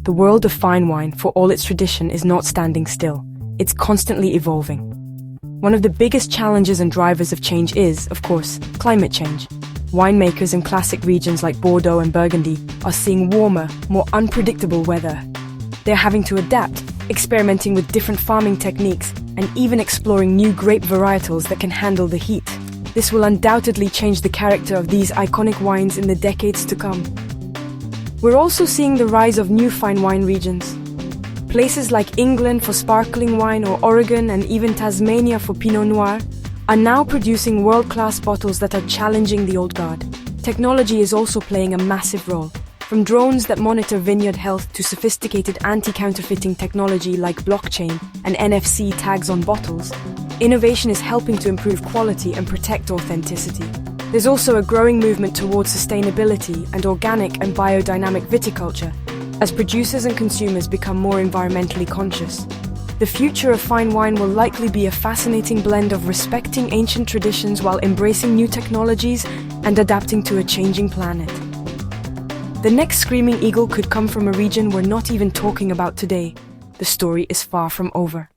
The world of fine wine, for all its tradition, is not standing still. It's constantly evolving. One of the biggest challenges and drivers of change is, of course, climate change. Winemakers in classic regions like Bordeaux and Burgundy are seeing warmer, more unpredictable weather. They're having to adapt, experimenting with different farming techniques, and even exploring new grape varietals that can handle the heat. This will undoubtedly change the character of these iconic wines in the decades to come. We're also seeing the rise of new fine wine regions. Places like England for sparkling wine or Oregon and even Tasmania for Pinot Noir are now producing world-class bottles that are challenging the old guard. Technology is also playing a massive role. From drones that monitor vineyard health to sophisticated anti-counterfeiting technology like blockchain and NFC tags on bottles, innovation is helping to improve quality and protect authenticity. There's also a growing movement towards sustainability and organic and biodynamic viticulture as producers and consumers become more environmentally conscious. The future of fine wine will likely be a fascinating blend of respecting ancient traditions while embracing new technologies and adapting to a changing planet. The next screaming eagle could come from a region we're not even talking about today. The story is far from over.